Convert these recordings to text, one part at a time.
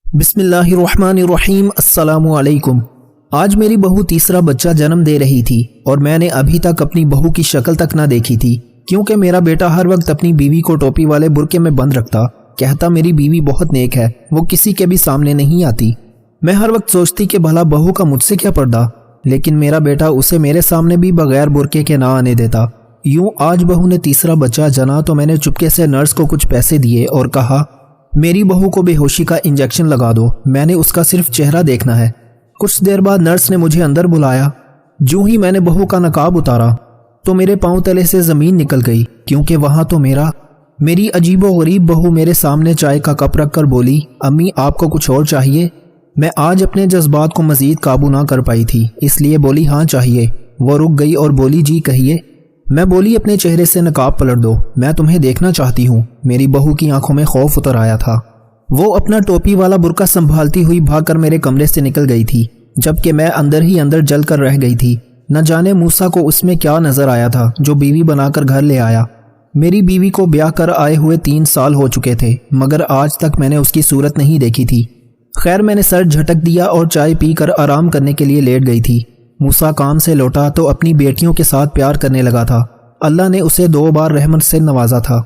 بسم اللہ الرحمن الرحیم۔ السلام علیکم۔ آج میری بہو تیسرا بچہ جنم دے رہی تھی اور میں نے ابھی تک اپنی بہو کی شکل تک نہ دیکھی تھی، کیونکہ میرا بیٹا ہر وقت اپنی بیوی کو ٹوپی والے برقعے میں بند رکھتا، کہتا میری بیوی بہت نیک ہے، وہ کسی کے بھی سامنے نہیں آتی۔ میں ہر وقت سوچتی کہ بھلا بہو کا مجھ سے کیا پردہ، لیکن میرا بیٹا اسے میرے سامنے بھی بغیر برقعے کے نہ آنے دیتا۔ یوں آج بہو نے تیسرا بچہ جنا تو میں نے چپکے سے نرس کو کچھ پیسے دیے اور کہا میری بہو کو بے ہوشی کا انجیکشن لگا دو، میں نے اس کا صرف چہرہ دیکھنا ہے۔ کچھ دیر بعد نرس نے مجھے اندر بلایا۔ جو ہی میں نے بہو کا نقاب اتارا تو میرے پاؤں تلے سے زمین نکل گئی، کیونکہ وہاں تو میری عجیب و غریب بہو میرے سامنے چائے کا کپ رکھ کر بولی، امی آپ کو کچھ اور چاہیے؟ میں آج اپنے جذبات کو مزید قابو نہ کر پائی تھی، اس لیے بولی ہاں چاہیے۔ وہ رک گئی اور بولی جی کہیے۔ میں بولی اپنے چہرے سے نقاب پلٹ دو، میں تمہیں دیکھنا چاہتی ہوں۔ میری بہو کی آنکھوں میں خوف اتر آیا تھا۔ وہ اپنا ٹوپی والا برقع سنبھالتی ہوئی بھاگ کر میرے کمرے سے نکل گئی تھی، جبکہ میں اندر ہی اندر جل کر رہ گئی تھی۔ نہ جانے موسیٰ کو اس میں کیا نظر آیا تھا جو بیوی بنا کر گھر لے آیا۔ میری بیوی کو بیاہ کر آئے ہوئے 3 سال ہو چکے تھے، مگر آج تک میں نے اس کی صورت نہیں دیکھی تھی۔ خیر میں نے سر جھٹک دیا اور چائے پی کر آرام کرنے کے لیے لیٹ گئی تھی۔ موسیٰ کام سے لوٹا تو اپنی بیٹیوں کے ساتھ پیار کرنے لگا تھا۔ اللہ نے اسے 2 بار رحمت سے نوازا تھا۔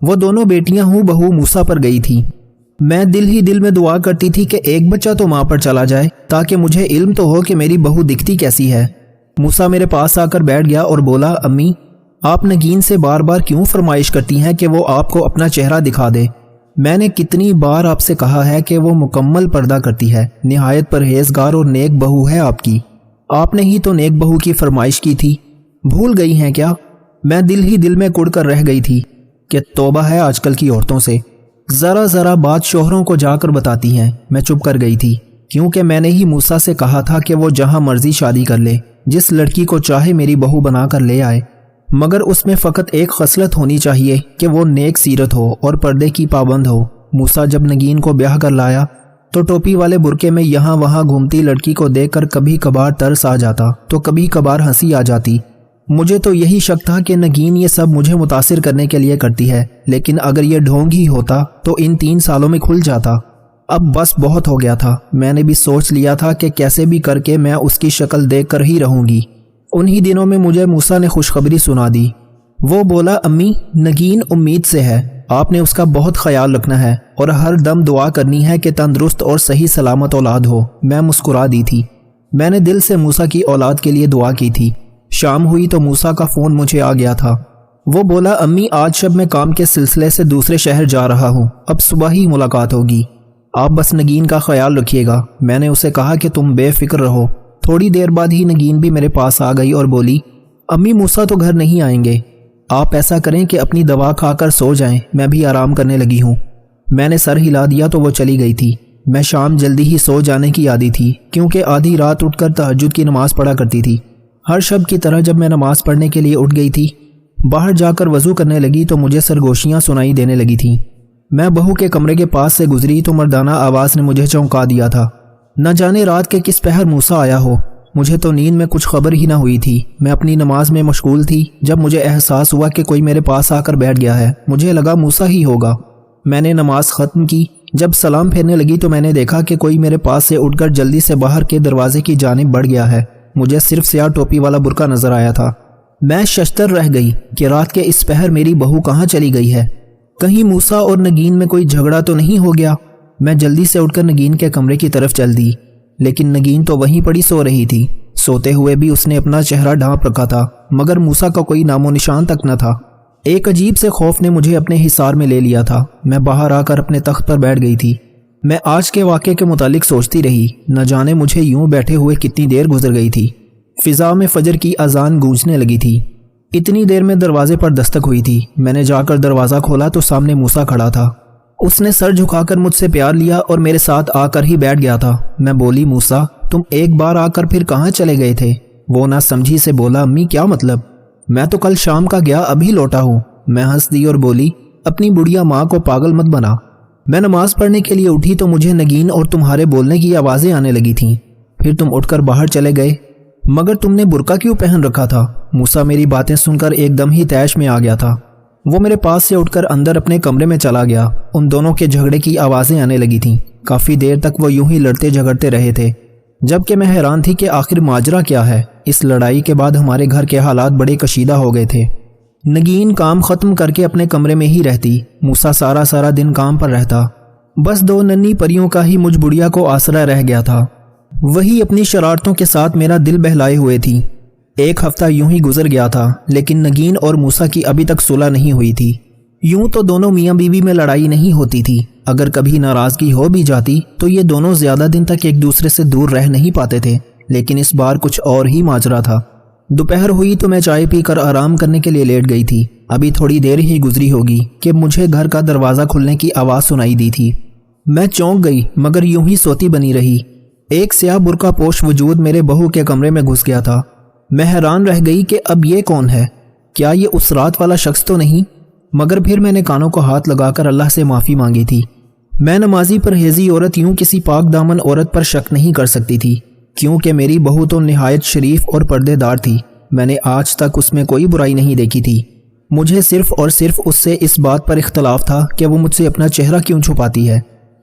وہ دونوں بیٹیاں ہوں بہو موسیٰ پر گئی تھی۔ میں دل ہی دل میں دعا کرتی تھی کہ ایک بچہ تو ماں پر چلا جائے، تاکہ مجھے علم تو ہو کہ میری بہو دکھتی کیسی ہے۔ موسیٰ میرے پاس آ کر بیٹھ گیا اور بولا، امی آپ نگین سے بار بار کیوں فرمائش کرتی ہیں کہ وہ آپ کو اپنا چہرہ دکھا دے؟ میں نے کتنی بار آپ سے کہا ہے کہ وہ مکمل پردہ کرتی ہے، نہایت پرہیزگار اور نیک بہو ہے آپ کی۔ آپ نے ہی تو نیک بہو کی فرمائش کی تھی، بھول گئی ہیں کیا؟ میں دل ہی دل میں کڑ کر رہ گئی تھی کہ توبہ ہے آج کل کی عورتوں سے، ذرا بات شوہروں کو جا کر بتاتی ہیں۔ میں چپ کر گئی تھی، کیونکہ میں نے ہی موسیٰ سے کہا تھا کہ وہ جہاں مرضی شادی کر لے، جس لڑکی کو چاہے میری بہو بنا کر لے آئے، مگر اس میں فقط ایک خصلت ہونی چاہیے کہ وہ نیک سیرت ہو اور پردے کی پابند ہو۔ موسیٰ جب نگین کو بیاہ کر لایا تو ٹوپی والے برقعے میں یہاں وہاں گھومتی لڑکی کو دیکھ کر کبھی کبھار ترس آ جاتا تو کبھی کبھار ہنسی آ جاتی۔ مجھے تو یہی شک تھا کہ نگین یہ سب مجھے متاثر کرنے کے لیے کرتی ہے، لیکن اگر یہ ڈھونگ ہی ہوتا تو ان 3 سالوں میں کھل جاتا۔ اب بس بہت ہو گیا تھا، میں نے بھی سوچ لیا تھا کہ کیسے بھی کر کے میں اس کی شکل دیکھ کر ہی رہوں گی۔ انہی دنوں میں مجھے موسیٰ نے خوشخبری سنا دی۔ وہ بولا، امی نگین امید سے ہے، آپ نے اس کا بہت خیال رکھنا ہے اور ہر دم دعا کرنی ہے کہ تندرست اور صحیح سلامت اولاد ہو۔ میں مسکرا دی تھی، میں نے دل سے موسیٰ کی اولاد کے لیے دعا کی تھی۔ شام ہوئی تو موسیٰ کا فون مجھے آ گیا تھا۔ وہ بولا، امی آج شب میں کام کے سلسلے سے دوسرے شہر جا رہا ہوں، اب صبح ہی ملاقات ہوگی، آپ بس نگین کا خیال رکھیے گا۔ میں نے اسے کہا کہ تم بے فکر رہو۔ تھوڑی دیر بعد ہی نگین بھی میرے پاس آ گئی اور بولی، امی موسیٰ تو گھر نہیں آئیں گے، آپ ایسا کریں کہ اپنی دوا کھا کر سو جائیں، میں بھی آرام کرنے لگی ہوں۔ میں نے سر ہلا دیا تو وہ چلی گئی تھی۔ میں شام جلدی ہی سو جانے کی عادی تھی، کیونکہ آدھی رات اٹھ کر تہجد کی نماز پڑھا کرتی تھی۔ ہر شب کی طرح جب میں نماز پڑھنے کے لیے اٹھ گئی تھی، باہر جا کر وضو کرنے لگی تو مجھے سرگوشیاں سنائی دینے لگی تھیں۔ میں بہو کے کمرے کے پاس سے گزری تو مردانہ آواز نے مجھے چونکا دیا تھا۔ نہ جانے رات کے کس پہر موسیٰ آیا ہو، مجھے تو نیند میں کچھ خبر ہی نہ ہوئی تھی۔ میں اپنی نماز میں مشغول تھی جب مجھے احساس ہوا کہ کوئی میرے پاس آ کر بیٹھ گیا ہے۔ مجھے لگا موسیٰ ہی ہوگا۔ میں نے نماز ختم کی، جب سلام پھیرنے لگی تو میں نے دیکھا کہ کوئی میرے پاس سے اٹھ کر جلدی سے باہر کے دروازے کی جانب بڑھ گیا ہے۔ مجھے صرف سیاہ ٹوپی والا برقع نظر آیا تھا۔ میں ششدر رہ گئی کہ رات کے اس پہر میری بہو کہاں چلی گئی ہے، کہیں موسیٰ اور نگین میں کوئی جھگڑا تو نہیں ہو گیا۔ میں جلدی سے اٹھ کر نگین کے کمرے کی طرف چل دی، لیکن نگین تو وہیں پڑی سو رہی تھی۔ سوتے ہوئے بھی اس نے اپنا چہرہ ڈھانپ رکھا تھا، مگر موسیٰ کا کوئی نام و نشان تک نہ تھا۔ ایک عجیب سے خوف نے مجھے اپنے حصار میں لے لیا تھا۔ میں باہر آ کر اپنے تخت پر بیٹھ گئی تھی۔ میں آج کے واقعے کے متعلق سوچتی رہی، نہ جانے مجھے یوں بیٹھے ہوئے کتنی دیر گزر گئی تھی۔ فضا میں فجر کی اذان گونجنے لگی تھی۔ اتنی دیر میں دروازے پر دستک ہوئی تھی۔ میں نے جا کر دروازہ کھولا تو سامنے موسیٰ کھڑا تھا۔ اس نے سر جھکا کر مجھ سے پیار لیا اور میرے ساتھ آ کر ہی بیٹھ گیا تھا۔ میں بولی، موسیٰ تم ایک بار آ کر پھر کہاں چلے گئے تھے؟ وہ نہ سمجھی سے بولا، امی کیا مطلب؟ میں تو کل شام کا گیا، ابھی لوٹا ہوں۔ میں ہنس دی اور بولی، اپنی بڑھیا ماں کو پاگل مت بنا۔ میں نماز پڑھنے کے لیے اٹھی تو مجھے نگین اور تمہارے بولنے کی آوازیں آنے لگی تھیں، پھر تم اٹھ کر باہر چلے گئے، مگر تم نے برقع کیوں پہن رکھا تھا؟ موسیٰ میری باتیں سن کر ایک دم ہی طیش میں آ گیا تھا۔ وہ میرے پاس سے اٹھ کر اندر اپنے کمرے میں چلا گیا۔ ان دونوں کے جھگڑے کی آوازیں آنے لگی تھیں۔ کافی دیر تک وہ یوں ہی لڑتے جھگڑتے رہے تھے، جبکہ میں حیران تھی کہ آخر ماجرا کیا ہے۔ اس لڑائی کے بعد ہمارے گھر کے حالات بڑے کشیدہ ہو گئے تھے۔ نگین کام ختم کر کے اپنے کمرے میں ہی رہتی، موسیٰ سارا دن کام پر رہتا، بس 2 ننھی پریوں کا ہی مجھ بڑھیا کو آسرا رہ گیا تھا۔ وہی اپنی شرارتوں کے ساتھ میرا دل بہلائے ہوئے تھی۔ 1 ہفتہ یوں ہی گزر گیا تھا، لیکن نگین اور موسیٰ کی ابھی تک صلح نہیں ہوئی تھی۔ یوں تو دونوں میاں بیوی میں لڑائی نہیں ہوتی تھی، اگر کبھی ناراضگی ہو بھی جاتی تو یہ دونوں زیادہ دن تک ایک دوسرے سے دور رہ نہیں پاتے تھے، لیکن اس بار کچھ اور ہی ماجرا تھا۔ دوپہر ہوئی تو میں چائے پی کر آرام کرنے کے لیے لیٹ گئی تھی۔ ابھی تھوڑی دیر ہی گزری ہوگی کہ مجھے گھر کا دروازہ کھلنے کی آواز سنائی دی تھی۔ میں چونک گئی مگر یوں ہی سوتی بنی رہی۔ ایک سیاہ برقع پوش وجود میرے بہو کے کمرے میں گھس گیا تھا۔ میں حیران رہ گئی کہ اب یہ کون ہے؟ کیا یہ اس رات والا شخص تو نہیں؟ مگر پھر میں نے کانوں کو ہاتھ لگا کر اللہ سے معافی مانگی تھی۔ میں نمازی پرہیزی عورت یوں کسی پاک دامن عورت پر شک نہیں کر سکتی تھی، کیونکہ میری بہو تو نہایت شریف اور پردے دار تھی۔ میں نے آج تک اس میں کوئی برائی نہیں دیکھی تھی۔ مجھے صرف اور صرف اس سے اس بات پر اختلاف تھا کہ وہ مجھ سے اپنا چہرہ کیوں چھپاتی ہے،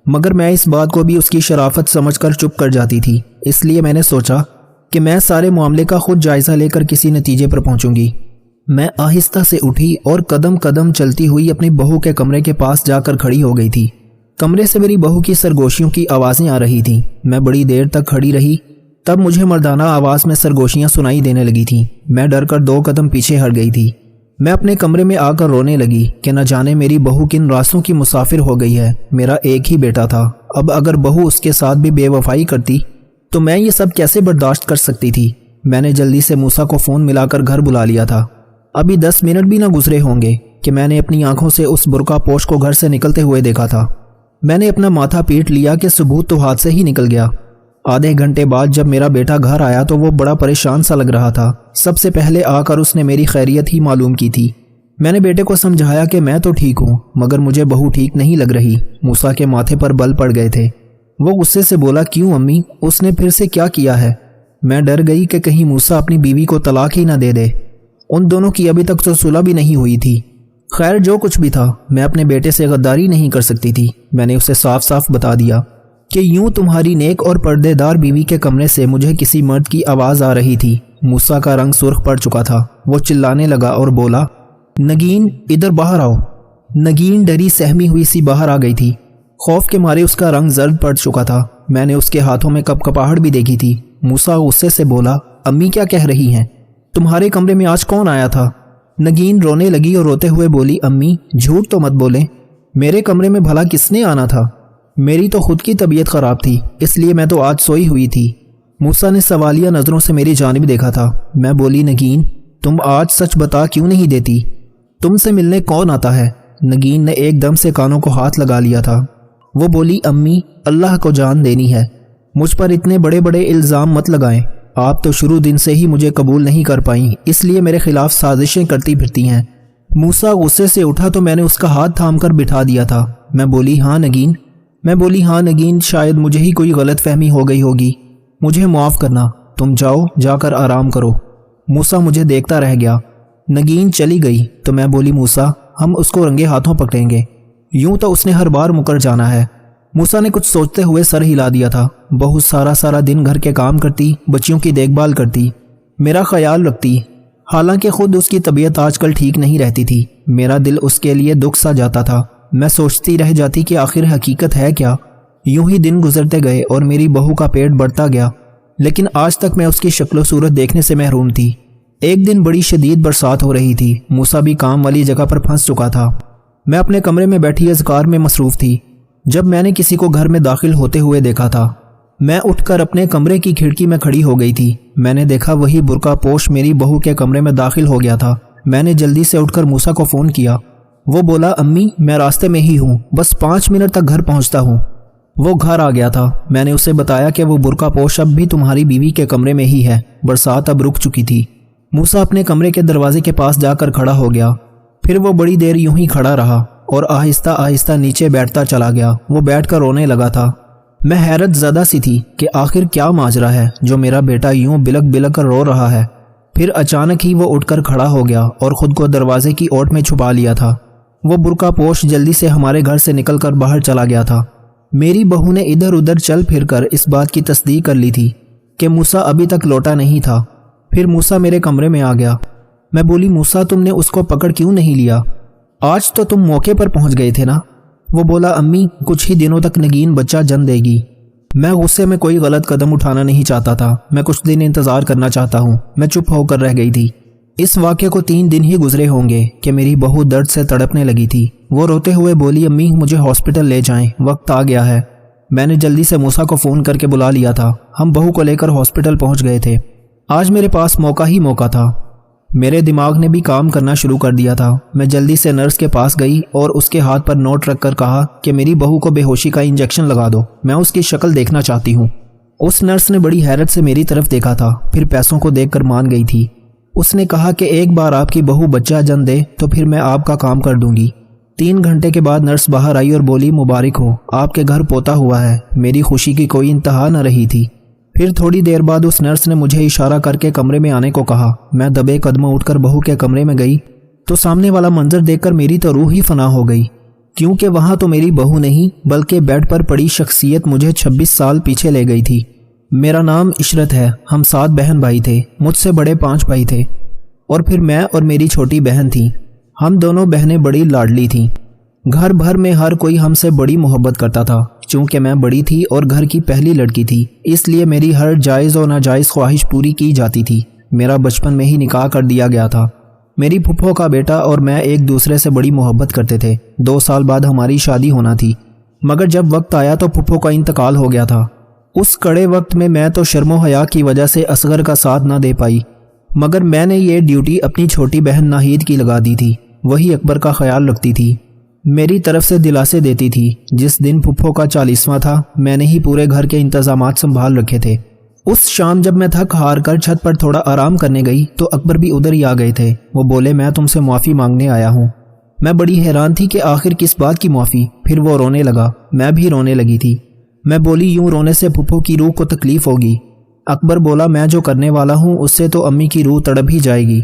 مگر میں اس بات کو بھی اس کی شرافت سمجھ کر چپ کر جاتی تھی۔ اس لیے میں نے سوچا کہ میں سارے معاملے کا خود جائزہ لے کر کسی نتیجے پر پہنچوں گی۔ میں آہستہ سے اٹھی اور قدم قدم چلتی ہوئی اپنی بہو کے کمرے کے پاس جا کر کھڑی ہو گئی تھی۔ کمرے سے میری بہو کی سرگوشیوں کی آوازیں آ رہی تھیں۔ میں بڑی دیر تک کھڑی رہی، تب مجھے مردانہ آواز میں سرگوشیاں سنائی دینے لگی تھیں۔ میں ڈر کر 2 قدم پیچھے ہٹ گئی تھی۔ میں اپنے کمرے میں آ کر رونے لگی کہ نہ جانے میری بہو کن راستوں کی مسافر ہو گئی ہے۔ میرا ایک ہی بیٹا تھا، اب اگر بہو اس کے ساتھ بھی بے وفائی کرتی تو میں یہ سب کیسے برداشت کر سکتی تھی؟ میں نے جلدی سے موسیٰ کو فون ملا کر گھر بلا لیا تھا۔ ابھی 10 منٹ بھی نہ گزرے ہوں گے کہ میں نے اپنی آنکھوں سے اس برقع پوش کو گھر سے نکلتے ہوئے دیکھا تھا۔ میں نے اپنا ماتھا پیٹ لیا کہ ثبوت تو ہاتھ سے ہی نکل گیا۔ آدھے گھنٹے بعد جب میرا بیٹا گھر آیا تو وہ بڑا پریشان سا لگ رہا تھا۔ سب سے پہلے آ کر اس نے میری خیریت ہی معلوم کی تھی۔ میں نے بیٹے کو سمجھایا کہ میں تو ٹھیک ہوں، مگر مجھے بہو ٹھیک نہیں لگ رہی۔ موسیٰ کے ماتھے پر بل پڑ گئے تھے۔ وہ غصے سے بولا، کیوں امی، اس نے پھر سے کیا کیا ہے؟ میں ڈر گئی کہ کہیں موسیٰ اپنی بیوی کو طلاق ہی نہ دے دے۔ ان دونوں کی ابھی تک تو صلح بھی نہیں ہوئی تھی۔ خیر جو کچھ بھی تھا، میں اپنے بیٹے سے غداری نہیں کر سکتی تھی۔ میں نے اسے صاف صاف بتا دیا کہ یوں تمہاری نیک اور پردے دار بیوی کے کمرے سے مجھے کسی مرد کی آواز آ رہی تھی۔ موسیٰ کا رنگ سرخ پڑ چکا تھا۔ وہ چلانے لگا اور بولا، نگین ادھر باہر آؤ۔ نگین ڈری سہمی ہوئی سی باہر آ گئی تھی۔ خوف کے مارے اس کا رنگ زرد پڑ چکا تھا۔ میں نے اس کے ہاتھوں میں کپکپاہٹ بھی دیکھی تھی۔ موسیٰ غصے سے بولا، امی کیا کہہ رہی ہیں؟ تمہارے کمرے میں آج کون آیا تھا؟ نگین رونے لگی اور روتے ہوئے بولی، امی جھوٹ تو مت بولیں، میرے کمرے میں بھلا کس نے آنا تھا؟ میری تو خود کی طبیعت خراب تھی، اس لیے میں تو آج سوئی ہوئی تھی۔ موسیٰ نے سوالیہ نظروں سے میری جانب دیکھا تھا۔ میں بولی، نگین تم آج سچ بتا کیوں نہیں دیتی؟ تم سے ملنے کون آتا ہے؟ نگین نے ایک دم سے کانوں کو ہاتھ لگا لیا تھا۔ وہ بولی، امی اللہ کو جان دینی ہے، مجھ پر اتنے بڑے بڑے الزام مت لگائیں۔ آپ تو شروع دن سے ہی مجھے قبول نہیں کر پائیں، اس لیے میرے خلاف سازشیں کرتی پھرتی ہیں۔ موسیٰ غصے سے اٹھا تو میں نے اس کا ہاتھ تھام کر بٹھا دیا تھا۔ میں بولی، ہاں نگین، شاید مجھے ہی کوئی غلط فہمی ہو گئی ہوگی، مجھے معاف کرنا، تم جاؤ، جا کر آرام کرو۔ موسیٰ مجھے دیکھتا رہ گیا۔ نگین چلی گئی تو میں بولی، موسیٰ ہم اس کو رنگے ہاتھوں پکڑیں گے، یوں تو اس نے ہر بار مکر جانا ہے۔ موسیٰ نے کچھ سوچتے ہوئے سر ہلا دیا تھا۔ بہت سارا دن گھر کے کام کرتی، بچیوں کی دیکھ بھال کرتی، میرا خیال رکھتی، حالانکہ خود اس کی طبیعت آج کل ٹھیک نہیں رہتی تھی۔ میرا دل اس کے لیے دکھ سا جاتا تھا۔ میں سوچتی رہ جاتی کہ آخر حقیقت ہے کیا۔ یوں ہی دن گزرتے گئے اور میری بہو کا پیٹ بڑھتا گیا، لیکن آج تک میں اس کی شکل و صورت دیکھنے سے محروم تھی۔ ایک دن بڑی شدید برسات ہو رہی تھی۔ موسیٰ بھی کام والی جگہ پر پھنس چکا تھا۔ میں اپنے کمرے میں بیٹھی اذکار میں مصروف تھی جب میں نے کسی کو گھر میں داخل ہوتے ہوئے دیکھا تھا۔ میں اٹھ کر اپنے کمرے کی کھڑکی میں کھڑی ہو گئی تھی۔ میں نے دیکھا وہی برقع پوش میری بہو کے کمرے میں داخل ہو گیا تھا۔ میں نے جلدی سے اٹھ کر موسیٰ کو فون کیا۔ وہ بولا، امی میں راستے میں ہی ہوں، بس 5 منٹ تک گھر پہنچتا ہوں۔ وہ گھر آ گیا تھا۔ میں نے اسے بتایا کہ وہ برقع پوش اب بھی تمہاری بیوی کے کمرے میں ہی ہے، برسات اب رک چکی تھی۔ موسیٰ اپنے کمرے کے دروازے کے پاس جا کر کھڑا ہو گیا۔ پھر وہ بڑی دیر یوں ہی کھڑا رہا اور آہستہ آہستہ نیچے بیٹھتا چلا گیا۔ وہ بیٹھ کر رونے لگا تھا۔ میں حیرت زدہ سی تھی کہ آخر کیا ماجرا ہے جو میرا بیٹا یوں بلک بلک کر رو رہا ہے۔ پھر اچانک ہی وہ اٹھ کر کھڑا ہو گیا اور خود کو دروازے کی اوٹ میں چھپا لیا تھا۔ وہ برقع پوش جلدی سے ہمارے گھر سے نکل کر باہر چلا گیا تھا۔ میری بہو نے ادھر ادھر چل پھر کر اس بات کی تصدیق کر لی تھی کہ موسیٰ ابھی تک لوٹا نہیں تھا۔ پھر موسیٰ میرے کمرے میں آ گیا۔ میں بولی موسیٰ تم نے اس کو پکڑ کیوں نہیں لیا؟ آج تو تم موقع پر پہنچ گئے تھے نا؟ وہ بولا امی کچھ ہی دنوں تک نگین بچہ جن دے گی۔ میں غصے میں کوئی غلط قدم اٹھانا نہیں چاہتا تھا، میں کچھ دن انتظار کرنا چاہتا ہوں۔ میں چپ ہو کر رہ گئی تھی۔ اس واقعے کو 3 دن ہی گزرے ہوں گے کہ میری بہو درد سے تڑپنے لگی تھی۔ وہ روتے ہوئے بولی امی مجھے ہاسپٹل لے جائیں، وقت آ گیا ہے۔ میں نے جلدی سے موسیٰ کو فون کر کے بلا لیا تھا۔ ہم بہو کو لے کر ہاسپٹل پہنچ گئے تھے۔ آج میرے پاس موقع ہی موقع تھا۔ میرے دماغ نے بھی کام کرنا شروع کر دیا تھا۔ میں جلدی سے نرس کے پاس گئی اور اس کے ہاتھ پر نوٹ رکھ کر کہا کہ میری بہو کو بے ہوشی کا انجیکشن لگا دو، میں اس کی شکل دیکھنا چاہتی ہوں۔ اس نرس نے بڑی حیرت سے میری طرف دیکھا تھا، پھر پیسوں کو دیکھ کر مان گئی تھی۔ اس نے کہا کہ ایک بار آپ کی بہو بچہ جن دے تو پھر میں آپ کا کام کر دوں گی۔ 3 گھنٹے کے بعد نرس باہر آئی اور بولی مبارک ہو، آپ کے گھر پوتا ہوا ہے۔ میری خوشی کی کوئی انتہا نہ رہی تھی۔ پھر تھوڑی دیر بعد اس نرس نے مجھے اشارہ کر کے کمرے میں آنے کو کہا۔ میں دبے قدموں اٹھ کر بہو کے کمرے میں گئی تو سامنے والا منظر دیکھ کر میری تو روح ہی فنا ہو گئی، کیونکہ وہاں تو میری بہو نہیں بلکہ بیڈ پر پڑی شخصیت مجھے 26 سال پیچھے لے گئی تھی۔ میرا نام عشرت ہے، ہم 7 بہن بھائی تھے، مجھ سے بڑے 5 بھائی تھے، اور پھر میں اور میری چھوٹی بہن تھی۔ ہم دونوں بہنیں بڑی لاڈلی تھیں۔ گھر بھر میں ہر کوئی ہم سے بڑی محبت کرتا تھا۔ چونکہ میں بڑی تھی اور گھر کی پہلی لڑکی تھی، اس لیے میری ہر جائز و ناجائز خواہش پوری کی جاتی تھی۔ میرا بچپن میں ہی نکاح کر دیا گیا تھا۔ میری پھپھو کا بیٹا اور میں ایک دوسرے سے بڑی محبت کرتے تھے۔ 2 سال بعد ہماری شادی ہونا تھی، مگر جب وقت آیا تو پھپھو کا انتقال ہو گیا تھا۔ اس کڑے وقت میں تو شرم و حیا کی وجہ سے اصغر کا ساتھ نہ دے پائی، مگر میں نے یہ ڈیوٹی اپنی چھوٹی بہن ناہید کی لگا دی تھی۔ وہی اکبر کا خیال رکھتی تھی، میری طرف سے دلاسے دیتی تھی۔ جس دن پھپھو کا 40واں تھا، میں نے ہی پورے گھر کے انتظامات سنبھال رکھے تھے۔ اس شام جب میں تھک ہار کر چھت پر تھوڑا آرام کرنے گئی تو اکبر بھی ادھر ہی آ گئے تھے۔ وہ بولے میں تم سے معافی مانگنے آیا ہوں۔ میں بڑی حیران تھی کہ آخر کس بات کی معافی۔ پھر وہ رونے لگا، میں بھی رونے لگی تھی۔ میں بولی یوں رونے سے پھپھو کی روح کو تکلیف ہوگی۔ اکبر بولا میں جو کرنے والا ہوں اس سے تو امی کی روح تڑپ ہی جائے گی۔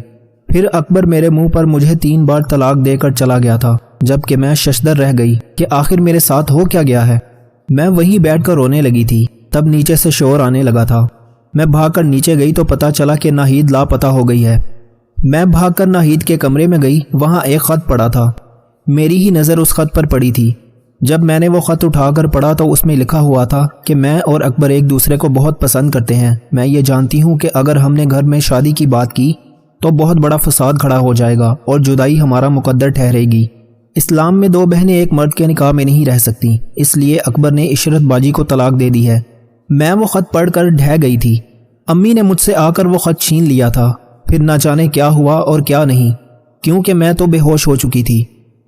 پھر اکبر میرے منہ پر مجھے 3 بار طلاق دے کر چلا گیا تھا، جبکہ میں ششدر رہ گئی کہ آخر میرے ساتھ ہو کیا گیا ہے۔ میں وہیں بیٹھ کر رونے لگی تھی، تب نیچے سے شور آنے لگا تھا۔ میں بھاگ کر نیچے گئی تو پتہ چلا کہ ناہید لاپتہ ہو گئی ہے۔ میں بھاگ کر ناہید کے کمرے میں گئی، وہاں ایک خط پڑا تھا۔ میری ہی نظر اس خط پر پڑی تھی۔ جب میں نے وہ خط اٹھا کر پڑھا تو اس میں لکھا ہوا تھا کہ میں اور اکبر ایک دوسرے کو بہت پسند کرتے ہیں۔ میں یہ جانتی ہوں کہ اگر ہم نے گھر میں شادی کی بات کی تو بہت بڑا فساد کھڑا ہو جائے گا اور جدائی ہمارا مقدر ٹھہرے گی۔ اسلام میں 2 بہنیں ایک مرد کے نکاح میں نہیں رہ سکتی، اس لیے اکبر نے عشرت باجی کو طلاق دے دی ہے۔ میں وہ خط پڑھ کر ڈھہ گئی تھی۔ امی نے مجھ سے آ کر وہ خط چھین لیا تھا، پھر نہ جانے کیا ہوا اور کیا نہیں، کیونکہ میں تو بے ہوش ہو چکی تھی۔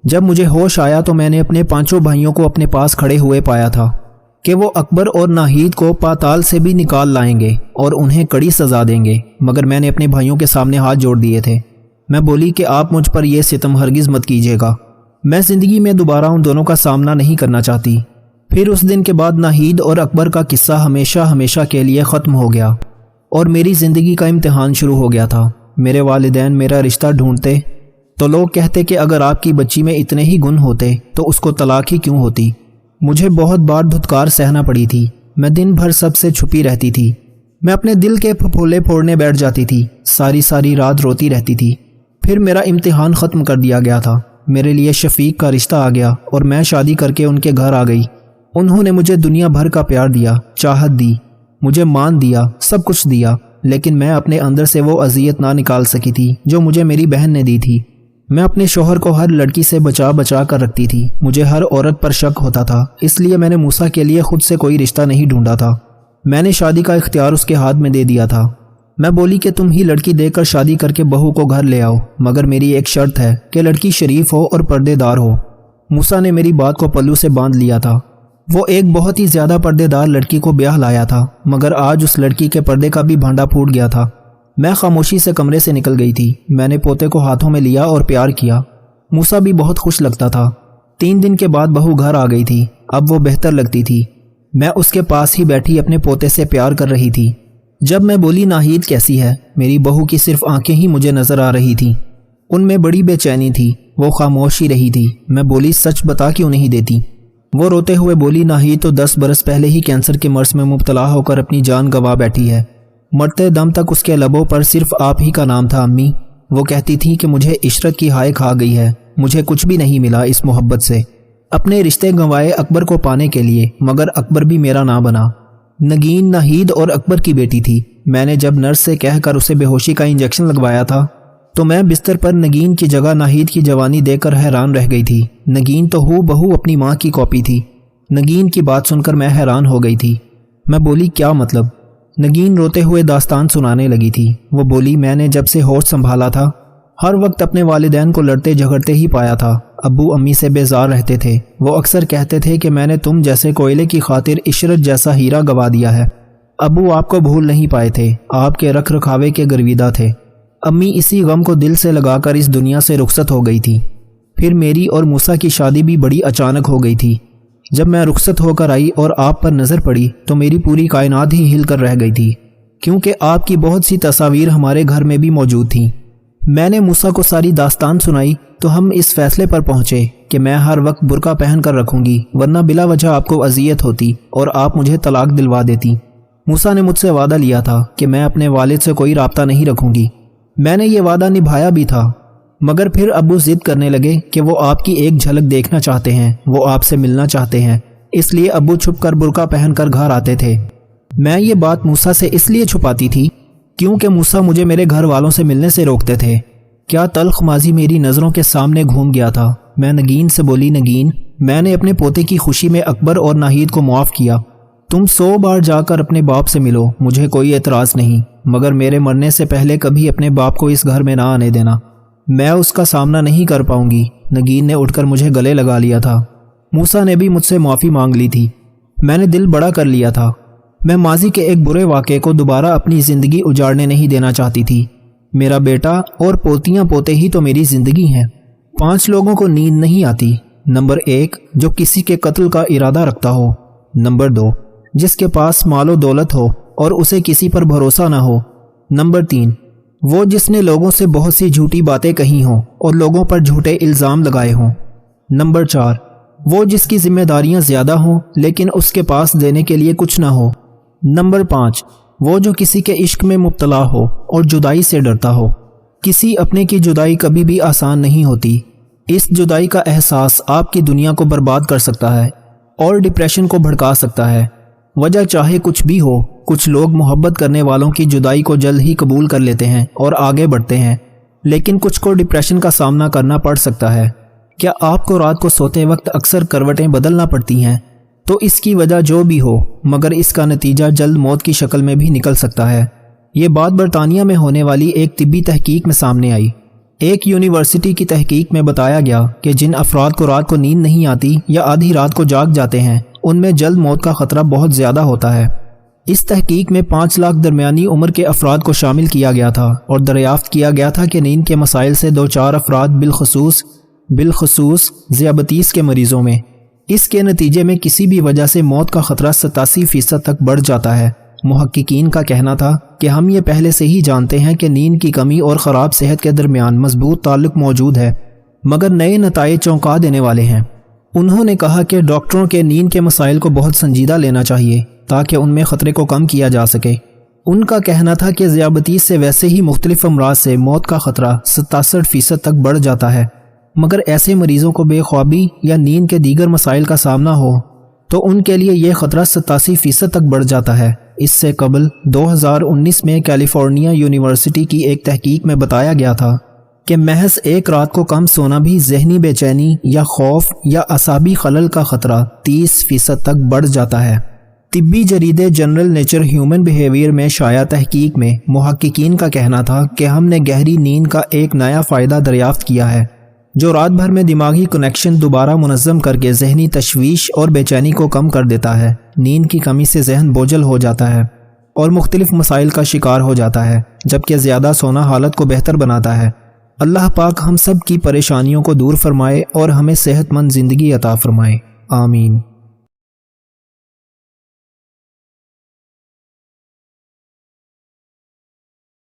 جب مجھے ہوش آیا تو میں نے اپنے 5 بھائیوں کو اپنے پاس کھڑے ہوئے پایا تھا کہ وہ اکبر اور ناہید کو پاتال سے بھی نکال لائیں گے اور انہیں کڑی سزا دیں گے، مگر میں نے اپنے بھائیوں کے سامنے ہاتھ جوڑ دیے تھے۔ میں بولی کہ آپ مجھ پر یہ ستم ہرگز مت کیجیے گا، میں زندگی میں دوبارہ ان دونوں کا سامنا نہیں کرنا چاہتی۔ پھر اس دن کے بعد ناہید اور اکبر کا قصہ ہمیشہ ہمیشہ کے لیے ختم ہو گیا اور میری زندگی کا امتحان شروع ہو گیا تھا۔ میرے والدین میرا رشتہ ڈھونڈتے تو لوگ کہتے کہ اگر آپ کی بچی میں اتنے ہی گن ہوتے تو اس کو طلاق ہی کیوں ہوتی۔ مجھے بہت بار دھتکار سہنا پڑی تھی۔ میں دن بھر سب سے چھپی رہتی تھی۔ میں اپنے دل کے پھپھولے پھوڑنے بیٹھ جاتی تھی، ساری رات روتی رہتی تھی۔ پھر میرا امتحان ختم کر دیا گیا تھا۔ میرے لیے شفیق کا رشتہ آ گیا اور میں شادی کر کے ان کے گھر آ گئی۔ انہوں نے مجھے دنیا بھر کا پیار دیا، چاہت دی، مجھے مان دیا، سب کچھ دیا، لیکن میں اپنے اندر سے وہ اذیت نہ نکال سکی تھی جو مجھے میری بہن نے دی تھی۔ میں اپنے شوہر کو ہر لڑکی سے بچا کر رکھتی تھی۔ مجھے ہر عورت پر شک ہوتا تھا، اس لیے میں نے موسیٰ کے لیے خود سے کوئی رشتہ نہیں ڈھونڈا تھا۔ میں نے شادی کا اختیار اس کے ہاتھ میں دے دیا تھا۔ میں بولی کہ تم ہی لڑکی دے کر شادی کر کے بہو کو گھر لے آؤ، مگر میری ایک شرط ہے کہ لڑکی شریف ہو اور پردے دار ہو۔ موسیٰ نے میری بات کو پلو سے باندھ لیا تھا۔ وہ ایک بہت ہی زیادہ پردے دار لڑکی کو بیاہ لایا تھا، مگر آج اس لڑکی کے پردے کا بھی بھانڈا پھوٹ گیا تھا۔ میں خاموشی سے کمرے سے نکل گئی تھی۔ میں نے پوتے کو ہاتھوں میں لیا اور پیار کیا۔ موسیٰ بھی بہت خوش لگتا تھا۔ 3 دن کے بعد بہو گھر آ گئی تھی۔ اب وہ بہتر لگتی تھی۔ میں اس کے پاس ہی بیٹھی اپنے پوتے سے پیار کر رہی تھی۔ جب میں بولی ناہید کیسی ہے، میری بہو کی صرف آنکھیں ہی مجھے نظر آ رہی تھیں، ان میں بڑی بے چینی تھی۔ وہ خاموش ہی رہی تھی۔ میں بولی سچ بتا کیوں نہیں دیتی؟ وہ روتے ہوئے بولی ناہید تو 10 برس پہلے ہی کینسر کے مرض میں مبتلا ہو کر اپنی جان گنوا بیٹھی ہے۔ مرتے دم تک اس کے لبوں پر صرف آپ ہی کا نام تھا امی۔ وہ کہتی تھی کہ مجھے عشرت کی ہائے کھا گئی ہے، مجھے کچھ بھی نہیں ملا اس محبت سے۔ اپنے رشتے گنوائے اکبر کو پانے کے لیے، مگر اکبر بھی میرا نہ بنا۔ نگین ناہید اور اکبر کی بیٹی تھی۔ میں نے جب نرس سے کہہ کر اسے بے ہوشی کا انجیکشن لگوایا تھا تو میں بستر پر نگین کی جگہ ناہید کی جوانی دیکھ کر حیران رہ گئی تھی۔ نگین تو ہو بہو اپنی ماں کی کاپی تھی۔ نگین کی بات سن کر میں حیران ہو گئی تھی۔ میں بولی کیا مطلب؟ نگین روتے ہوئے داستان سنانے لگی تھی۔ وہ بولی میں نے جب سے ہوش سنبھالا تھا ہر وقت اپنے والدین کو لڑتے جھگڑتے ہی پایا تھا۔ ابو امی سے بیزار رہتے تھے۔ وہ اکثر کہتے تھے کہ میں نے تم جیسے کوئلے کی خاطر عشرت جیسا ہیرا گوا دیا ہے۔ ابو آپ کو بھول نہیں پائے تھے، آپ کے رکھ رکھاوے کے گرویدہ تھے۔ امی اسی غم کو دل سے لگا کر اس دنیا سے رخصت ہو گئی تھی۔ پھر میری اور موسیٰ کی شادی بھی بڑی اچانک ہو گئی تھی۔ جب میں رخصت ہو کر آئی اور آپ پر نظر پڑی تو میری پوری کائنات ہی ہل کر رہ گئی تھی، کیونکہ آپ کی بہت سی تصاویر ہمارے گھر میں بھی موجود تھیں۔ میں نے موسیٰ کو ساری داستان سنائی تو ہم اس فیصلے پر پہنچے کہ میں ہر وقت برقع پہن کر رکھوں گی، ورنہ بلا وجہ آپ کو اذیت ہوتی اور آپ مجھے طلاق دلوا دیتی۔ موسیٰ نے مجھ سے وعدہ لیا تھا کہ میں اپنے والد سے کوئی رابطہ نہیں رکھوں گی۔ میں نے یہ وعدہ نبھایا بھی تھا، مگر پھر ابو ضد کرنے لگے کہ وہ آپ کی ایک جھلک دیکھنا چاہتے ہیں، وہ آپ سے ملنا چاہتے ہیں، اس لیے ابو چھپ کر برقع پہن کر گھر آتے تھے۔ میں یہ بات موسیٰ سے اس لیے چھپاتی تھی کیونکہ موسیٰ مجھے میرے گھر والوں سے ملنے سے روکتے تھے۔ کیا تلخ ماضی میری نظروں کے سامنے گھوم گیا تھا۔ میں نگین سے بولی نگین، میں نے اپنے پوتے کی خوشی میں اکبر اور ناہید کو معاف کیا۔ تم 100 بار جا کر اپنے باپ سے ملو، مجھے کوئی اعتراض نہیں، مگر میرے مرنے سے پہلے کبھی اپنے باپ کو اس گھر میں نہ آنے دینا، میں اس کا سامنا نہیں کر پاؤں گی۔ نگین نے اٹھ کر مجھے گلے لگا لیا تھا۔ موسیٰ نے بھی مجھ سے معافی مانگ لی تھی۔ میں نے دل بڑا کر لیا تھا۔ میں ماضی کے ایک برے واقعے کو دوبارہ اپنی زندگی اجاڑنے نہیں دینا چاہتی تھی۔ میرا بیٹا اور پوتیاں پوتے ہی تو میری زندگی ہیں۔ 5 لوگوں کو نیند نہیں آتی۔ نمبر 1، جو کسی کے قتل کا ارادہ رکھتا ہو۔ نمبر 2، جس کے پاس مال و دولت ہو اور اسے کسی پر بھروسہ نہ ہو۔ نمبر 3، وہ جس نے لوگوں سے بہت سی جھوٹی باتیں کہی ہوں اور لوگوں پر جھوٹے الزام لگائے ہوں۔ نمبر 4، وہ جس کی ذمہ داریاں زیادہ ہوں لیکن اس کے پاس دینے کے لیے کچھ نہ ہو۔ نمبر 5، وہ جو کسی کے عشق میں مبتلا ہو اور جدائی سے ڈرتا ہو۔ کسی اپنے کی جدائی کبھی بھی آسان نہیں ہوتی۔ اس جدائی کا احساس آپ کی دنیا کو برباد کر سکتا ہے اور ڈپریشن کو بھڑکا سکتا ہے۔ وجہ چاہے کچھ بھی ہو، کچھ لوگ محبت کرنے والوں کی جدائی کو جلد ہی قبول کر لیتے ہیں اور آگے بڑھتے ہیں، لیکن کچھ کو ڈپریشن کا سامنا کرنا پڑ سکتا ہے۔ کیا آپ کو رات کو سوتے وقت اکثر کروٹیں بدلنا پڑتی ہیں؟ تو اس کی وجہ جو بھی ہو، مگر اس کا نتیجہ جلد موت کی شکل میں بھی نکل سکتا ہے۔ یہ بات برطانیہ میں ہونے والی ایک طبی تحقیق میں سامنے آئی۔ ایک یونیورسٹی کی تحقیق میں بتایا گیا کہ جن افراد کو رات کو نیند نہیں آتی یا آدھی رات کو جاگ جاتے ہیں، ان میں جلد موت کا خطرہ بہت زیادہ ہوتا ہے۔ اس تحقیق میں 5 لاکھ درمیانی عمر کے افراد کو شامل کیا گیا تھا اور دریافت کیا گیا تھا کہ نیند کے مسائل سے 2-4 افراد بالخصوص ذیابیطس کے مریضوں میں اس کے نتیجے میں کسی بھی وجہ سے موت کا خطرہ 87% تک بڑھ جاتا ہے۔ محققین کا کہنا تھا کہ ہم یہ پہلے سے ہی جانتے ہیں کہ نیند کی کمی اور خراب صحت کے درمیان مضبوط تعلق موجود ہے، مگر نئے نتائج چونکا دینے والے ہیں۔ انہوں نے کہا کہ ڈاکٹروں کے نیند کے مسائل کو بہت سنجیدہ لینا چاہیے تاکہ ان میں خطرے کو کم کیا جا سکے۔ ان کا کہنا تھا کہ ذیابیطس سے ویسے ہی مختلف امراض سے موت کا خطرہ 67% تک بڑھ جاتا ہے، مگر ایسے مریضوں کو بے خوابی یا نیند کے دیگر مسائل کا سامنا ہو تو ان کے لیے یہ خطرہ 87% تک بڑھ جاتا ہے۔ اس سے قبل 2019 میں کیلیفورنیا یونیورسٹی کی ایک تحقیق میں بتایا گیا تھا کہ محض ایک رات کو کم سونا بھی ذہنی بے چینی یا خوف یا اعصابی خلل کا خطرہ 30% تک بڑھ جاتا ہے۔ طبی جریدے جنرل نیچر ہیومن بیہیویئر میں شائع تحقیق میں محققین کا کہنا تھا کہ ہم نے گہری نیند کا ایک نیا فائدہ دریافت کیا ہے جو رات بھر میں دماغی کنیکشن دوبارہ منظم کر کے ذہنی تشویش اور بے چینی کو کم کر دیتا ہے۔ نیند کی کمی سے ذہن بوجھل ہو جاتا ہے اور مختلف مسائل کا شکار ہو جاتا ہے، جبکہ زیادہ سونا حالت کو بہتر بناتا ہے۔ اللہ پاک ہم سب کی پریشانیوں کو دور فرمائے اور ہمیں صحت مند زندگی عطا فرمائے، آمین۔